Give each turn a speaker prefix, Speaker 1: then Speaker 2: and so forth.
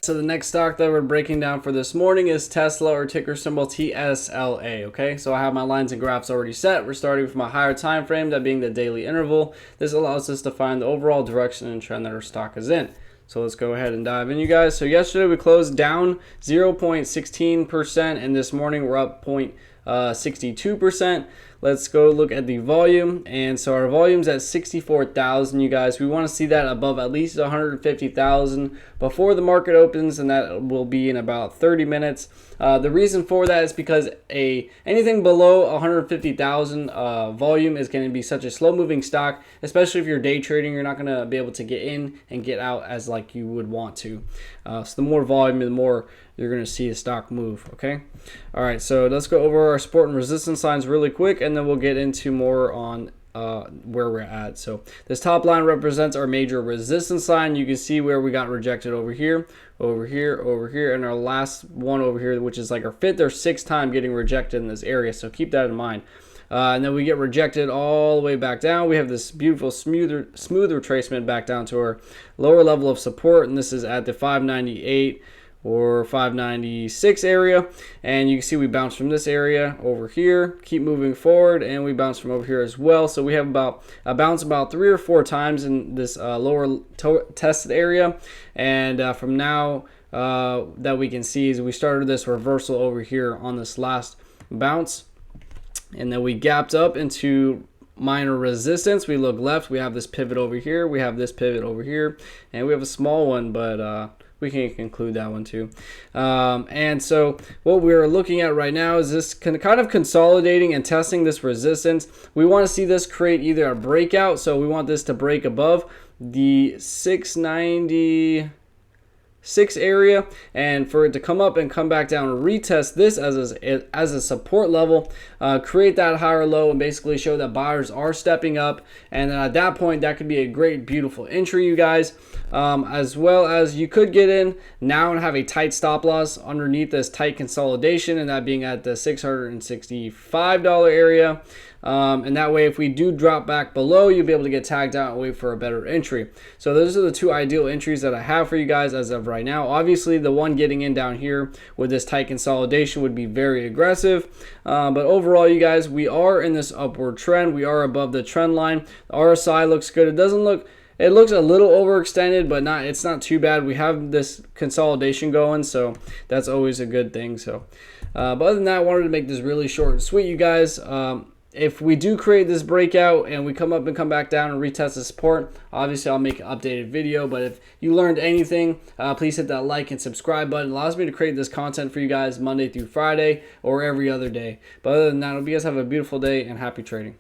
Speaker 1: So the next stock that we're breaking down for this morning is Tesla, or ticker symbol TSLA. Okay, so I have my lines and graphs already set. We're starting from a higher time frame, that being the daily interval. This allows us to find the overall direction and trend that our stock is in. So let's go ahead and dive in, you guys. So yesterday we closed down 0.16%, and this morning we're up 0.62%. Let's go look at the volume. And so our volume's at 64,000, you guys. We want to see that above at least 150,000 before the market opens, and that will be in about 30 minutes. The reason for that is because anything below 150,000 volume is going to be such a slow moving stock, especially if you're day trading. You're not going to be able to get in and get out as like you would want to. So the more volume, the more you're going to see the stock move. Okay. All right. So let's go over our support and resistance lines really quick, and then we'll get into more on where we're at. So this top line represents our major resistance line. You can see where we got rejected over here, and our last one over here, which is like our fifth or sixth time getting rejected in this area. So keep that in mind. And then we get rejected all the way back down. We have this beautiful smooth retracement back down to our lower level of support, and this is at the 598 or 596 area, and you can see we bounce from this area over here, keep moving forward, and we bounce from over here as well. So we have a bounce about 3 or 4 times in this lower tested area, and from now that we can see is we started this reversal over here on this last bounce, and then we gapped up into minor resistance. We look left, we have this pivot over here, we have this pivot over here, and we have a small one, but we can conclude that one too. And so what we're looking at right now is this kind of consolidating and testing this resistance. We want to see this create either a breakout, so we want this to break above the 696 area, and for it to come up and come back down and retest this as a support level, create that higher low, and basically show that buyers are stepping up. And then at that point, that could be a great, beautiful entry, you guys. As well as you could get in now and have a tight stop loss underneath this tight consolidation, and that being at the $665 area. And that way, if we do drop back below, you'll be able to get tagged out and wait for a better entry. So those are the two ideal entries that I have for you guys as of right now. Obviously, the one getting in down here with this tight consolidation would be very aggressive. But overall, you guys, we are in this upward trend. We are above the trend line. The RSI looks good. It looks a little overextended, but it's not too bad. We have this consolidation going, so that's always a good thing. So, but other than that, I wanted to make this really short and sweet, you guys. If we do create this breakout and we come up and come back down and retest the support, obviously I'll make an updated video. But if you learned anything, please hit that like and subscribe button. It allows me to create this content for you guys Monday through Friday or every other day. But other than that, I hope you guys have a beautiful day and happy trading.